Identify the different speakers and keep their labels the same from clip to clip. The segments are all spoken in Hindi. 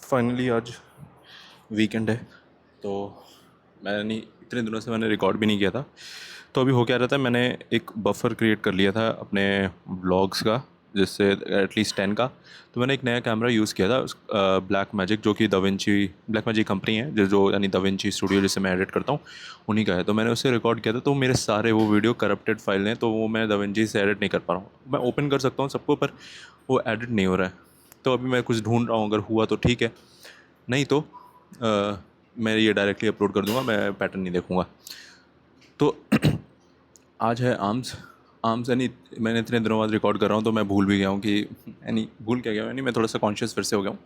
Speaker 1: फाइनली आज वीकेंड है तो मैंने इतने दिनों से मैंने रिकॉर्ड भी नहीं किया था। तो अभी हो क्या रहा था, मैंने एक बफर क्रिएट कर लिया था अपने ब्लॉग्स का, जिससे एटलीस्ट 10 का। तो मैंने एक नया कैमरा यूज़ किया था, ब्लैक मैजिक, जो कि दाविंची ब्लैक मैजिक कंपनी है, जो यानी दाविंची स्टूडियो जिससे मैं एडिट करता हूँ उन्हीं का है। तो मैंने उससे रिकॉर्ड किया था, तो मेरे सारे वो वीडियो करप्टेड फाइल हैं, तो वो मैं दाविंची से एडिट नहीं कर पा रहा हूँ। मैं ओपन कर सकता हूँ सबको, पर वो एडिट नहीं हो रहा है। तो अभी मैं कुछ ढूंढ रहा हूँ, अगर हुआ तो ठीक है, नहीं तो मैं ये डायरेक्टली अपलोड कर दूंगा, मैं पैटर्न नहीं देखूंगा। तो आज है आर्म्स। आर्म्स यानी मैंने इतने दिनों बाद रिकॉर्ड कर रहा हूँ, तो मैं भूल भी गया हूँ कि यानी भूल क्या गया हूँ, यानी मैं थोड़ा सा कॉन्शियस फिर से हो गया हूँ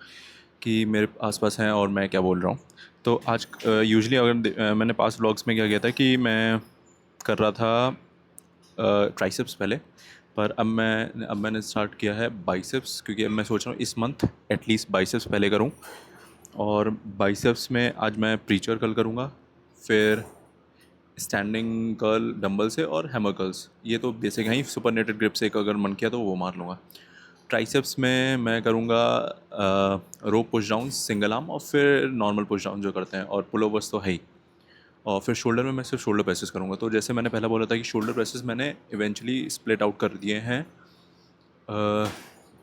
Speaker 1: कि मेरे आसपास हैं और मैं क्या बोल रहा हूँ। तो आज यूजुअली अगर मैंने पास व्लॉग्स में क्या किया था कि मैं कर रहा था ट्राइसेप्स पहले, पर अब मैंने स्टार्ट किया है बाइसेप्स, क्योंकि अब मैं सोच रहा हूँ इस मंथ एटलीस्ट बाइसेप्स पहले करूँ। और बाइसेप्स में आज मैं प्रीचर कर्ल करूँगा, फिर स्टैंडिंग कर्ल डंबल से, और हैमर कर्ल्स। ये तो बेसिक हैं ही, सुपरनेटेड ग्रिप से एक अगर मन किया तो वो मार लूँगा। ट्राइसेप्स में मैं करूँगा रोप पुश डाउन सिंगल आर्म, और फिर नॉर्मल पुश डाउन जो करते हैं, और पुल ओवर्स तो है ही। और फिर शोल्डर में मैं सिर्फ शोल्डर प्रेसेस करूँगा। तो जैसे मैंने पहले बोला था कि शोल्डर प्रेसेस मैंने इवेंचुअली स्प्लिट आउट कर दिए हैं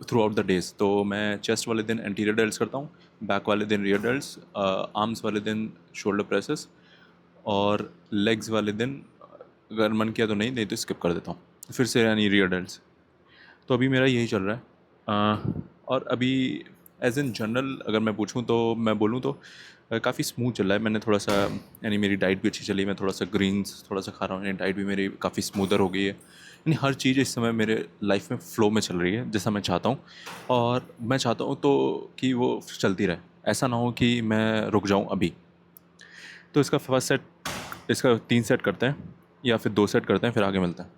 Speaker 1: थ्रू आउट द डेज। तो मैं चेस्ट वाले दिन एंटीरियर डेल्ट्स करता हूँ, बैक वाले दिन रियर डेल्ट्स, आर्म्स वाले दिन शोल्डर प्रेसेस, और लेग्स वाले दिन अगर मन किया तो नहीं तो स्किप कर देता हूँ फिर से, यानी रियर डेल्ट्स। तो अभी मेरा यही चल रहा है। और अभी एज इन जनरल अगर मैं पूछूं तो मैं बोलूं तो काफ़ी स्मूथ चल रहा है। मैंने थोड़ा सा, यानी मेरी डाइट भी अच्छी चली, मैं थोड़ा सा ग्रीन्स थोड़ा सा खा रहा हूँ, यानी डाइट भी मेरी काफ़ी स्मूदर हो गई है। यानी हर चीज़ इस समय मेरे लाइफ में फ़्लो में चल रही है जैसा मैं चाहता हूँ। और मैं चाहता हूँ तो कि वो चलती रहे, ऐसा ना हो कि मैं रुक जाऊँ अभी। तो इसका फर्स्ट सेट, इसका 3 सेट करते हैं या फिर 2 सेट करते हैं, फिर आगे मिलते हैं।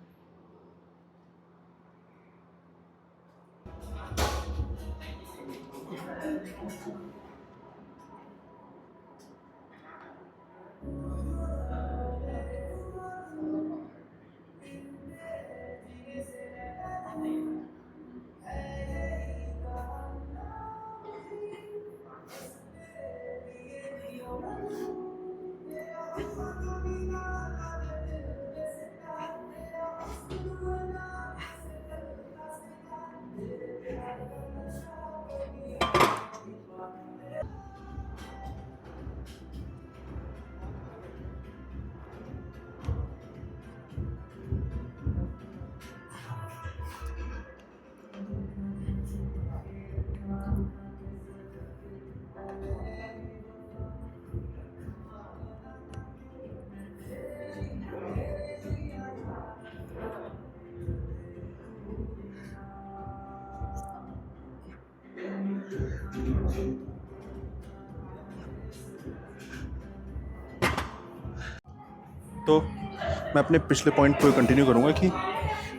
Speaker 1: तो मैं अपने पिछले पॉइंट को कंटिन्यू करूँगा कि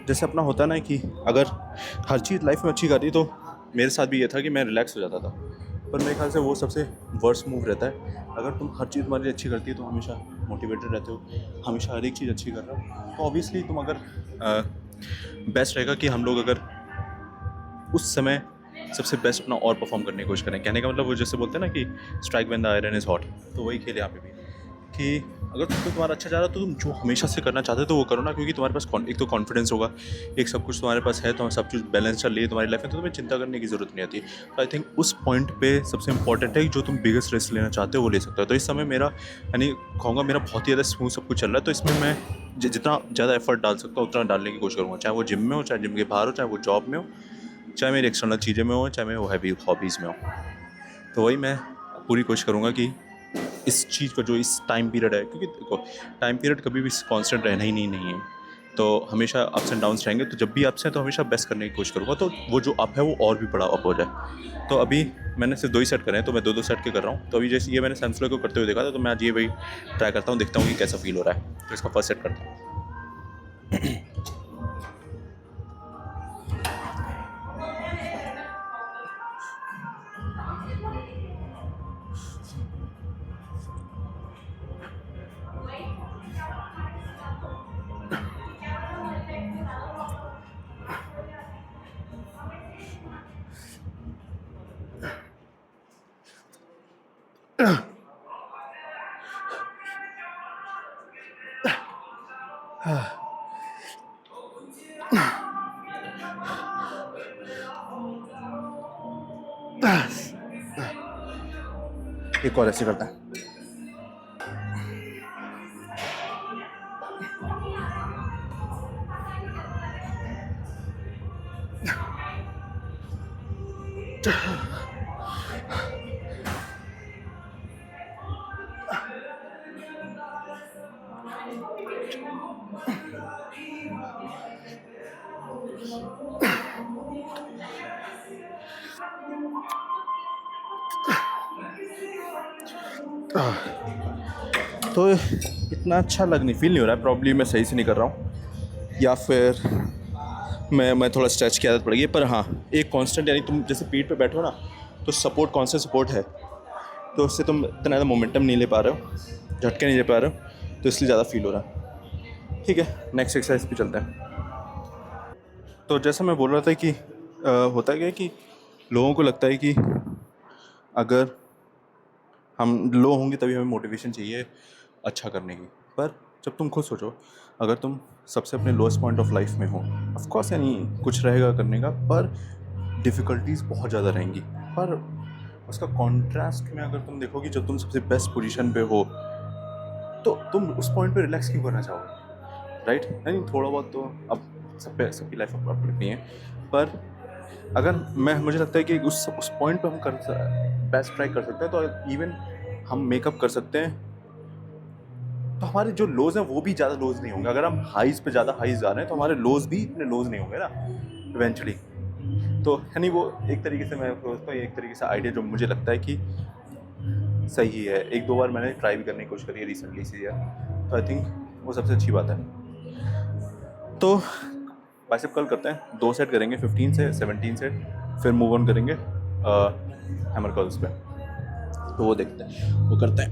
Speaker 1: जैसे अपना होता है ना कि अगर हर चीज़ लाइफ में अच्छी कर रही, तो मेरे साथ भी ये था कि मैं रिलैक्स हो जाता था। पर मेरे ख्याल से वो सबसे वर्स्ट मूव रहता है। अगर तुम हर चीज़ तुम्हारी अच्छी करती है तो हमेशा मोटिवेटेड रहते हो, हमेशा हर एक चीज़ अच्छी कर रहे हो, तो ऑब्वियसली तुम अगर बेस्ट रहेगा कि हम लोग अगर उस समय सबसे बेस्ट अपना और परफॉर्म करने की कोशिश करें। कहने का मतलब वो जैसे बोलते हैं ना कि strike when the iron is hot, तो वही खेल यहाँ पे भी कि अगर तुम्हारा अच्छा जा रहा है तो तुम जो हमेशा से करना चाहते हो तो वो करो ना, क्योंकि तुम्हारे पास एक तो कॉन्फिडेंस होगा, एक सब कुछ तुम्हारे पास है, तो सब कुछ बैलेंस चल रही है तुम्हारी लाइफ में, तो तुम्हें चिंता करने की ज़रूरत नहीं आती। तो आई थिंक उस पॉइंट पे सबसे इंपॉर्टेंट है कि जो तुम बिगेस्ट रिस्क लेना चाहते हो वो ले सकते हो। तो इस समय मेरा, यानी कहूँगा मेरा बहुत ही ज़्यादा स्मूथ सब कुछ चल रहा है। तो इसमें मैं जितना ज़्यादा एफर्ट डाल सकता हूँ उतना डालने की कोशिश करूँगा, चाहे वो जिम में हो, चाहे जिम के बाहर हो, चाहे वो जॉब में हो, चाहे मेरी एक्सटर्नल चीज़ें में हो, चाहे मैं वो हैवी हॉबीज़ में हो। तो वही मैं पूरी कोशिश करूँगा कि इस चीज़ का जो इस टाइम पीरियड है, क्योंकि देखो टाइम पीरियड कभी भी कांस्टेंट रहना ही नहीं है, तो हमेशा अप्स एंड डाउन्स रहेंगे। तो जब भी अप्स हैं तो हमेशा बेस्ट करने की कोशिश करूँगा, तो वो जो अप है वो और भी बड़ा अप हो जाए। तो अभी मैंने सिर्फ 2 ही सेट करे हैं, तो मैं 2-2 सेट के कर रहा हूँ। तो अभी जैसे ये मैंने सनफ्लो को करते हुए देखा था, तो मैं आज ये वही ट्राई करता हूँ, देखता हूँ कि कैसा फील हो रहा है। तो इसका फर्स्ट सेट करता हूँ।
Speaker 2: एक और ऐसे करते हैं। तो इतना अच्छा फील नहीं हो रहा है, प्रॉब्ली मैं सही से नहीं कर रहा हूँ, या फिर मैं थोड़ा स्ट्रेच की आदत पड़ गई है। पर हाँ, एक कांस्टेंट, यानी तुम जैसे पीठ पे बैठो ना, तो सपोर्ट, कांस्टेंट सपोर्ट है, तो उससे तुम इतना ज़्यादा मोमेंटम नहीं ले पा रहे हो, झटके नहीं ले पा रहे हो, तो इसलिए ज़्यादा फील हो रहा है। ठीक है, नेक्स्ट एक्सरसाइज पे चलते हैं। तो जैसा मैं बोल रहा था कि होता क्या है कि लोगों को लगता है कि अगर हम लो होंगे तभी हमें मोटिवेशन चाहिए अच्छा करने की। पर जब तुम खुद सोचो, अगर तुम सबसे अपने लोएस्ट पॉइंट ऑफ लाइफ में हो, ऑफ कोर्स यानी कुछ रहेगा करने का, पर डिफ़िकल्टीज बहुत ज़्यादा रहेंगी। पर उसका कॉन्ट्रास्ट में अगर तुम देखो कि जब तुम सबसे बेस्ट पोजीशन पे हो, तो तुम उस पॉइंट पे रिलैक्स क्यों करना चाहोगे, राइट? नहीं, थोड़ा बहुत तो अब सबकी लाइफ अपनी है, पर अगर मुझे लगता है कि उस पॉइंट पे हम बेस्ट ट्राई कर सकते हैं, तो इवन हम मेकअप कर सकते हैं, तो हमारे जो लोज हैं वो भी ज़्यादा लोज नहीं होंगे। अगर हम हाइज़ पे ज़्यादा हाइज़ जा रहे हैं, तो हमारे लोज भी इतने लोज नहीं होंगे ना इवेंचुअली। तो यानी वो एक तरीके से मैं सोचता हूँ, एक तरीके से आइडिया जो मुझे लगता है कि सही है। एक दो बार मैंने ट्राई भी करने की कोशिश करी है रिसेंटली से यार, तो आई थिंक वो सबसे अच्छी बात है। तो बाइसेप कर्ल करते हैं, 2 सेट करेंगे 15 से 17 सेट, फिर मूव ऑन करेंगे हैमर कर्ल्स पे। तो वो देखते हैं, वो करते हैं।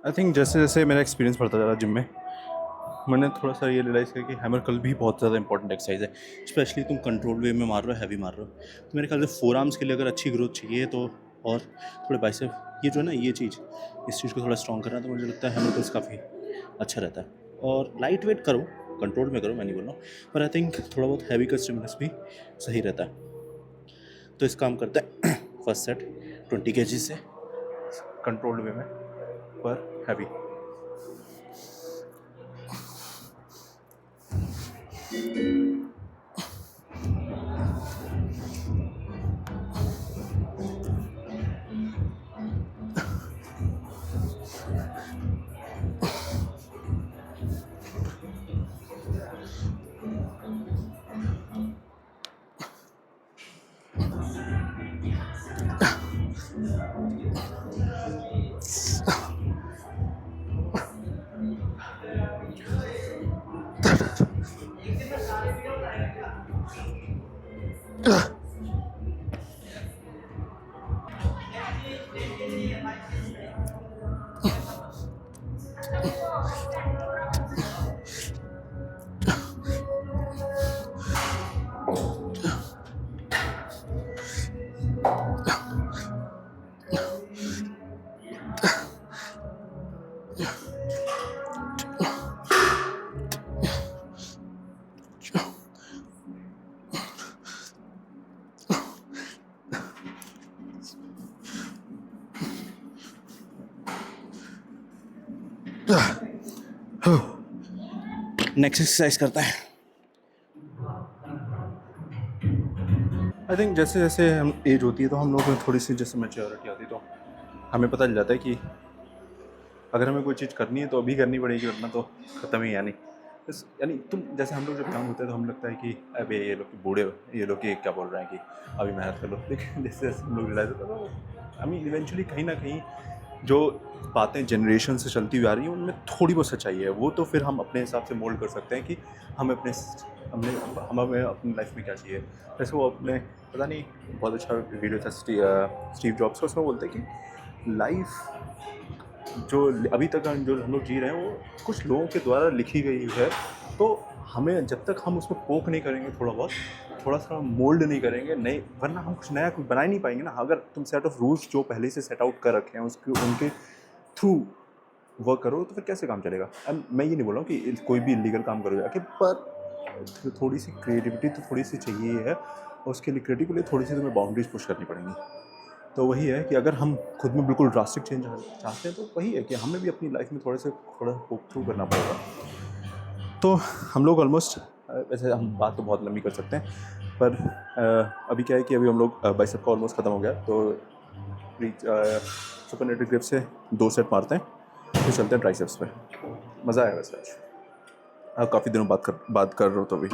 Speaker 2: आई थिंक जैसे जैसे मेरा एक्सपीरियंस बढ़ता जा रहा जिम में, मैंने थोड़ा सा ये रियलाइज़ किया कि हैमर कर्ल भी बहुत ज़्यादा इंपॉर्टेंट एक्सरसाइज है। स्पेशली तुम कंट्रोल वे में मार रहे हो, हैवी मार रहे हो, तो मेरे ख्याल से फोर आर्म्स के लिए अगर अच्छी ग्रोथ चाहिए तो, और थोड़े बाइसेप, ये जो है ना, ये चीज़, इस चीज़ को थोड़ा स्ट्रॉन्ग करना, तो मुझे लगता है हैमर कर्ल्स काफ़ी अच्छा रहता है। और लाइट वेट करो, कंट्रोल में करो, मैं नहीं बोल रहा हूँ, पर आई थिंक थोड़ा बहुत हैवी का स्टिमुलस भी सही रहता है। तो इस काम करते हैं। फर्स्ट सेट 20 kg से कंट्रोल्ड वे में, पर हैवी। नेक्स्ट एक्सरसाइज करते हैं। आई थिंक जैसे जैसे हम एज होती है तो हम लोग में थोड़ी सी जैसे मैच्योरिटी आती है तो हमें पता चल जाता है कि अगर हमें कोई चीज़ करनी है तो अभी करनी पड़ेगी, वरना तो ख़त्म ही है नहीं। बस यानी तुम जैसे हम लोग जब काम होते हैं तो हमें लगता है कि अबे ये लोग बूढ़े, ये लोग की क्या बोल रहे हैं कि अभी मेहनत कर लो, लेकिन जैसे जैसे हम लोग रियलाइज होता है तो आई मीन इवेंचुअली कहीं ना कहीं जो बातें जनरेशन से चलती हुई आ रही हैं उनमें थोड़ी बहुत सच्चाई है। वो तो फिर हम अपने हिसाब से मोल्ड कर सकते हैं कि हमें अपने हमने हमें अपनी लाइफ में क्या चाहिए। जैसे वो अपने पता नहीं बहुत अच्छा वीडियो था स्टीव जॉब्स का, उसमें बोलते हैं कि लाइफ जो अभी तक जो हम लोग जी रहे हैं वो कुछ लोगों के द्वारा लिखी गई है। तो हमें जब तक हम उसमें पोक नहीं करेंगे, थोड़ा बहुत थोड़ा सा मोल्ड नहीं करेंगे, नहीं, वरना हम कुछ नया कुछ बना ही नहीं पाएंगे ना। अगर तुम सेट ऑफ रूल्स जो पहले से सेट आउट कर रखे हैं उसके उनके थ्रू वर्क करो तो फिर कैसे काम चलेगा। अब मैं ये नहीं बोल रहा हूँ कि कोई भी इलीगल काम करो जाके, पर थोड़ी सी क्रिएटिविटी तो थोड़ी सी चाहिए है, और उसके लिए क्रिएटिव के लिए थोड़ी सी तुम्हें बाउंड्रीज पुश करनी पड़ेंगी। तो वही है कि अगर हम खुद में बिल्कुल ड्रास्टिक चेंज चाहते हैं तो वही है कि हमें भी अपनी लाइफ में थोड़ा होप थ्रू करना पड़ेगा। तो हम लोग ऑलमोस्ट वैसे हम बात तो बहुत लंबी कर सकते हैं, पर अभी क्या है कि अभी हम लोग बाइसेप का ऑलमोस्ट ख़त्म हो गया, तो सुपरनेटेड ग्रिप से 2 सेट मारते हैं, फिर चलते हैं ट्राइसेप्स पे। मज़ा आया वैसे आज, काफ़ी दिनों बात कर रहे हो तो अभी।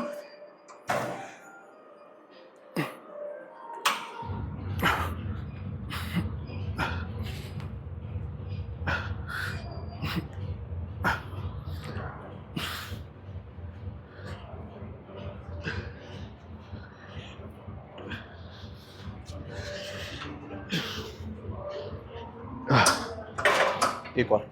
Speaker 2: एक और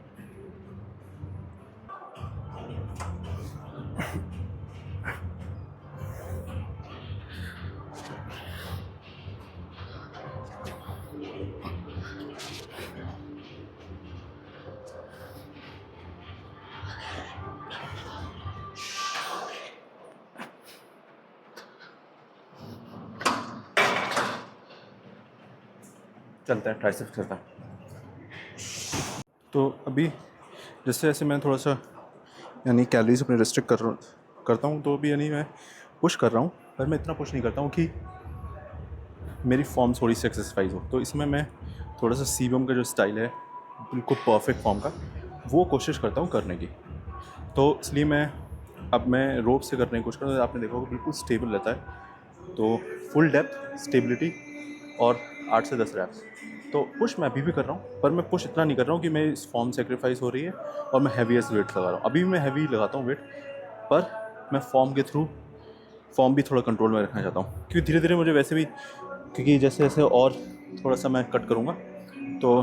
Speaker 2: चलता है, ट्राइसेप्स करता है। तो अभी जैसे जैसे मैं थोड़ा सा यानी कैलोरीज अपने रिस्ट्रिक्ट करता हूँ, तो अभी यानी मैं पुश कर रहा हूँ, पर मैं इतना पुश नहीं करता हूँ कि मेरी फॉर्म थोड़ी सी एक्सरसाइज हो। तो इसमें मैं थोड़ा सा सीबम का जो स्टाइल है बिल्कुल परफेक्ट फॉर्म का, वो कोशिश करता हूँ करने की। तो इसलिए मैं रोप से करने की कोशिश करता हूँ। आपने देखा होगा बिल्कुल स्टेबल रहता है, तो फुल डेप्थ स्टेबिलिटी और 8 से 10 रैप्स। तो पुश मैं अभी भी कर रहा हूँ, पर मैं पुश इतना नहीं कर रहा हूँ कि मेरी फॉर्म सेक्रीफाइस हो रही है और मैं हैवीएस्ट वेट लगा रहा हूँ। अभी भी मैं हैवी लगाता हूँ वेट, पर मैं फॉर्म के थ्रू फॉर्म भी थोड़ा कंट्रोल में रखना चाहता हूँ, क्योंकि धीरे धीरे मुझे वैसे भी, क्योंकि जैसे जैसे और थोड़ा सा मैं कट करूँगा तो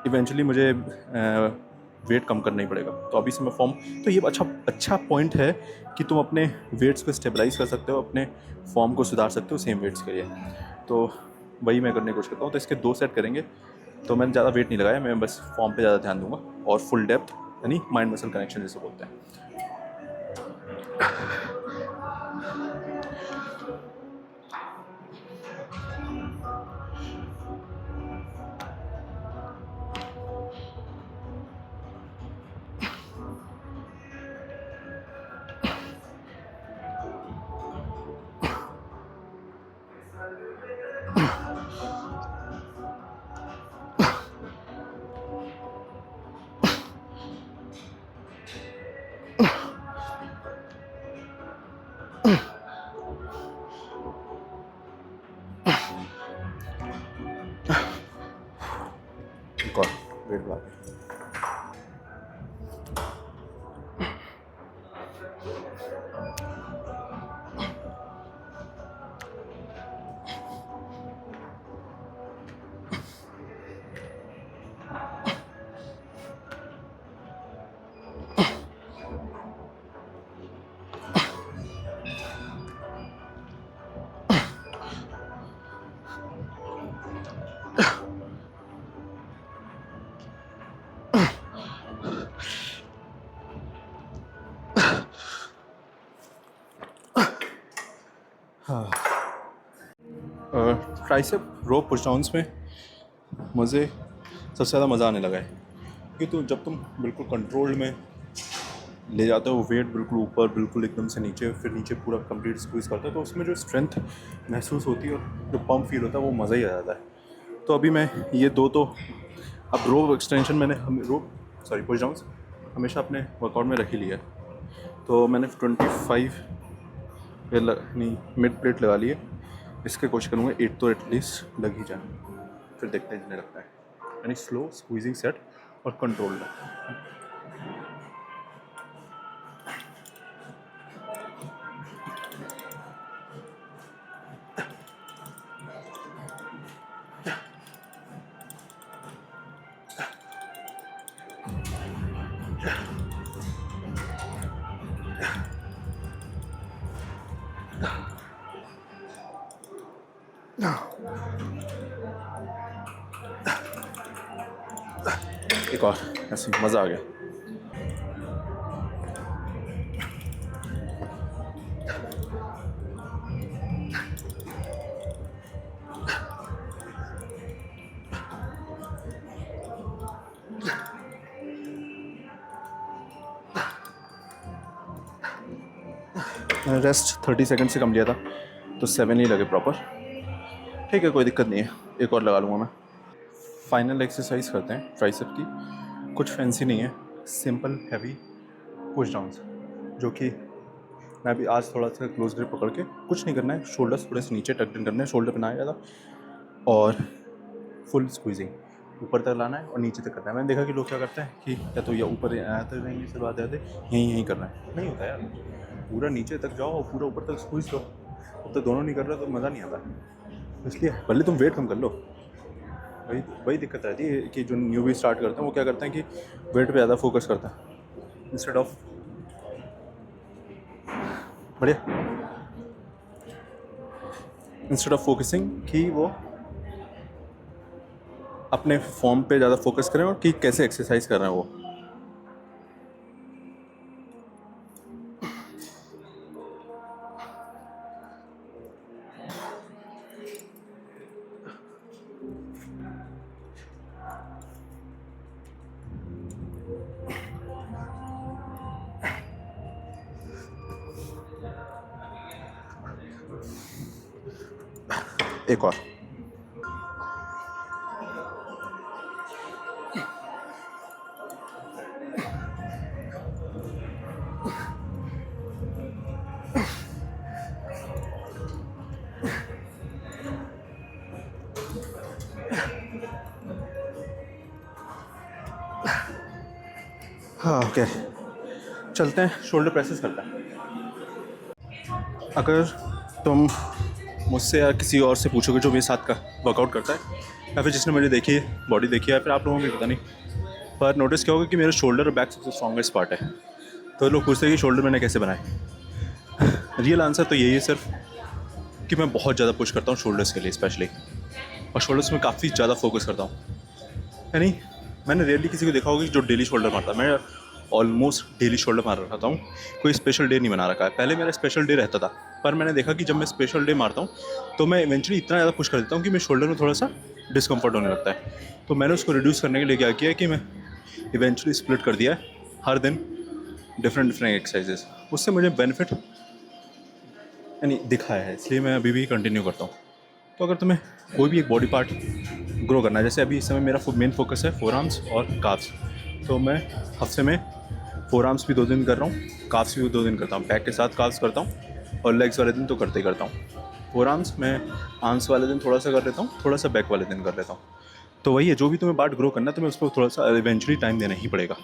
Speaker 2: इवेंचुअली मुझे वेट कम करना ही पड़ेगा। तो अभी से मैं फॉर्म, तो ये अच्छा पॉइंट है कि तुम अपने वेट्स को स्टेबलाइज कर सकते हो, अपने फॉर्म को सुधार सकते हो सेम वेट्स के लिए। तो वही मैं करने की कोशिश करता हूँ। तो इसके 2 सेट करेंगे, तो मैंने ज़्यादा वेट नहीं लगाया, मैं बस फॉर्म पे ज़्यादा ध्यान दूंगा और फुल डेप्थ यानी माइंड मसल कनेक्शन जिसे बोलते हैं। एक और वेट बढ़ा के। ट्राइसेप रो पुश डाउन्स में सबसे ज़्यादा मज़ा आने लगा है, क्योंकि जब तुम बिल्कुल कंट्रोल में ले जाते हो वेट बिल्कुल ऊपर, बिल्कुल एकदम से नीचे, फिर नीचे पूरा कंप्लीट स्क्वीज़ करते हो, तो उसमें जो स्ट्रेंथ महसूस होती है और जो पंप फील होता है वो मज़ा ही आ जाता है। तो अभी मैं ये दो तो अब रो एक्सटेंशन मैंने पुश डाउन्स हमेशा अपने वर्कआउट में रख ही लिया है। तो मैंने 25 पे नहीं मिड प्लेट लगा ली है, इसके कोशिश करूँगा 8 तो एटलीस्ट लग ही जाए, फिर देखते हैं जितने लगता है। यानी स्लो स्क्वीजिंग सेट और कंट्रोल में। एक और ऐसे मज़ा आ गया। मैंने रेस्ट 30 सेकंड से कम लिया था, तो 7 ही लगे प्रॉपर। ठीक है, कोई दिक्कत नहीं है, एक और लगा लूँगा मैं। फाइनल एक्सरसाइज करते हैं ट्राइसेप की। कुछ फैंसी नहीं है, सिंपल हैवी पुश डाउन्स, जो कि मैं भी आज थोड़ा सा क्लोज ग्रिप पकड़ के, कुछ नहीं करना है, शोल्डर्स थोड़े से नीचे टक इन करने हैं, शोल्डर पे ना आया ज़्यादा, और फुल स्क्वीजिंग ऊपर तक लाना है और नीचे तक करना है। मैंने देखा कि लोग क्या करते हैं कि या तो या ऊपर आते रहेंगे, फिर आते आते यहीं करना है, नहीं होता यार। पूरा नीचे तक जाओ और पूरा ऊपर तक स्क्वीज लो, अब तो दोनों नहीं कर रहे तो मज़ा नहीं आता। इसलिए भले तुम वेट कम कर लो, वही दिक्कत रहती है कि जो न्यू भी स्टार्ट करते हैं वो क्या करते हैं कि वेट पे ज़्यादा फोकस करते हैं इंस्टेड ऑफ फोकसिंग कि वो अपने फॉर्म पे ज़्यादा फोकस करें और कि कैसे एक्सरसाइज कर रहे हैं वो। एक और हाँ ओके, चलते हैं शोल्डर प्रेसेस करते हैं। अगर तुम मुझसे या किसी और से पूछोगे जो मेरे साथ का वर्कआउट करता है, या फिर जिसने मुझे देखी है बॉडी देखी है, या फिर आप लोगों को भी पता नहीं, पर नोटिस क्या होगा कि मेरे शोल्डर और बैक सबसे स्ट्रॉन्गेस्ट पार्ट है। तो लोग पूछते हैं कि शोल्डर मैंने कैसे बनाए। रियल आंसर तो यही है सिर्फ कि मैं बहुत ज़्यादा पुश करता हूँ शोल्डर्स के लिए स्पेशली, और शोल्डर्स में काफ़ी ज़्यादा फोकस करता हूँ। यानी मैंने रेयरली किसी को देखा होगा जो डेली शोल्डर मारता है। मैं ऑलमोस्ट डेली शोल्डर मार रखा हूँ, कोई स्पेशल डे नहीं बना रखा है। पहले मेरा स्पेशल डे रहता था, पर मैंने देखा कि जब मैं स्पेशल डे मारता हूँ तो मैं इवेंचुअली इतना ज़्यादा पुश कर देता हूँ कि मेरे शोल्डर में थोड़ा सा डिस्कम्फर्ट होने लगता है। तो मैंने उसको रिड्यूस करने के लिए क्या किया कि मैं इवेंचुअली स्प्लिट कर दिया है हर दिन डिफरेंट एक्सरसाइजेस। उससे मुझे बेनिफिट यानी दिखाया है, इसलिए मैं अभी भी कंटिन्यू करता हूँ। तो अगर तुम्हें कोई भी एक बॉडी पार्ट ग्रो करना है, जैसे अभी इस समय मेरा मेन फोकस है फोर आर्म्स और काफ्स, तो मैं हफ्ते में फोर आर्म्स भी 2 दिन कर रहा हूँ, काफ्स भी 2 दिन करता हूँ, बैक के साथ काफ्स करता हूँ, और लेग्स वाले दिन तो करते ही करता हूँ। फोर आर्म्स मैं आर्म्स वाले दिन थोड़ा सा कर लेता हूँ, थोड़ा सा बैक वाले दिन कर लेता हूँ। तो वही है, जो भी तुम्हें पार्ट ग्रो करना है तुम्हें उस पर थोड़ा सा इवेंचुअली टाइम देना ही पड़ेगा,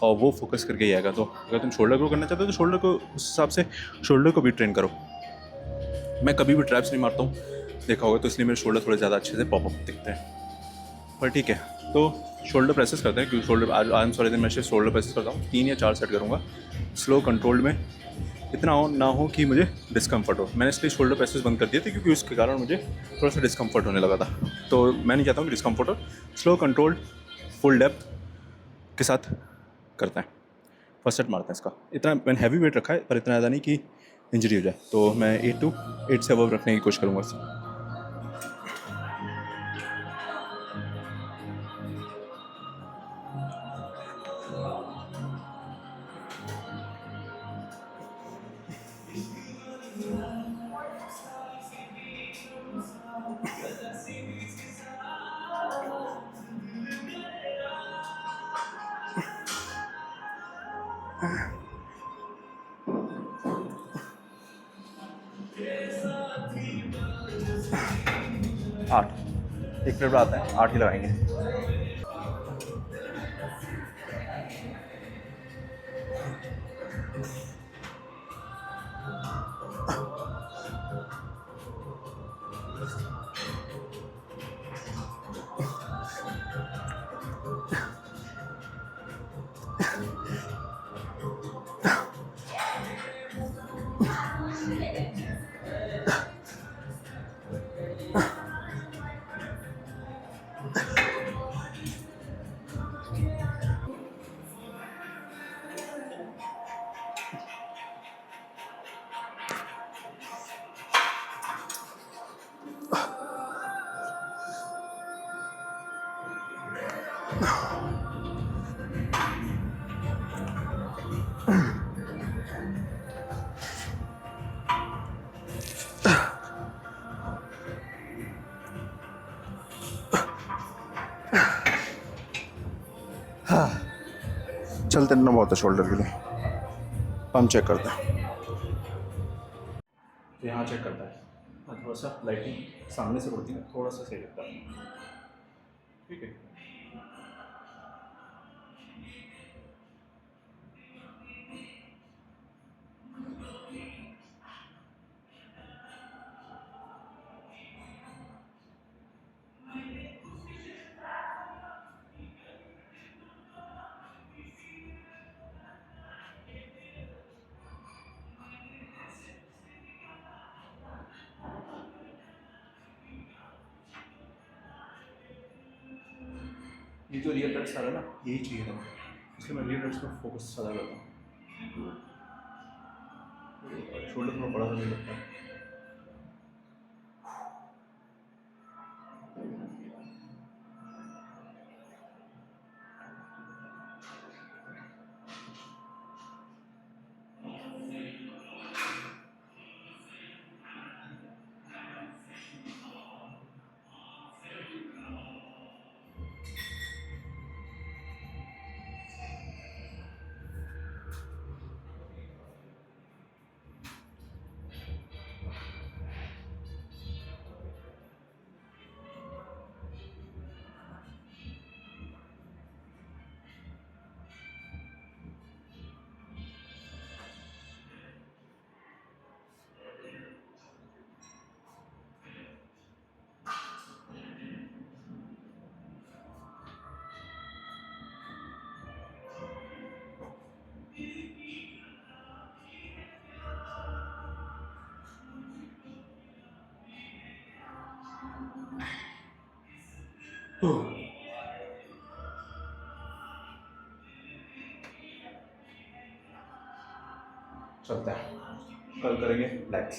Speaker 2: और वो फोकस करके ही आएगा। तो अगर तुम शोल्डर ग्रो करना चाहते हो तो शोल्डर को उस हिसाब से शोल्डर को भी ट्रेन करो। मैं कभी भी ट्रैप्स नहीं मारता हूँ, देखा होगा, तो इसलिए मेरे शोल्डर थोड़े ज़्यादा अच्छे से पॉपअप दिखते हैं। पर ठीक है, तो शोल्डर प्रेसेस करते हैं, क्योंकि शोल्डर आर्म्स वाले दिन मैं सिर्फ शोल्डर प्रेसेस करता हूँ, 3 या 4 सेट करूँगा स्लो कंट्रोल्ड में, इतना ना हो कि मुझे डिस्कम्फर्ट हो। मैंने इसलिए शोल्डर प्रेसेस बंद कर दिए थे क्योंकि उसके कारण मुझे थोड़ा सा डिस्कम्फर्ट होने लगा था। तो मैं नहीं चाहता हूँ कि डिस्कम्फर्ट हो, स्लो कंट्रोल्ड फुल डेप्थ के साथ करते हैं। फर्स्ट सेट मारते हैं इसका। इतना मैंने हैवी वेट रखा है, पर इतना ज़्यादा नहीं कि इंजरी हो जाए, तो मैं 8 से अबव रखने की कोशिश करूँगा इससे। 8 एक प्लेट आता है, 8 ही लगाएंगे। चलते रहना बहुत है शोल्डर के लिए। पंप चेक करते हैं, तो यहाँ चेक करता है। थोड़ा सा लाइटिंग सामने से पड़ती है, थोड़ा सा सही लगता है। ठीक है, ये जो रियल डट्स आ रहा है ना, यही चाहिए था, इसलिए मैं रियल डट्स पर फोकस ज़्यादा करता हूँ। शोल्डर थोड़ा बड़ा नहीं लगता है। चलता है, कल करेंगे लेग्स।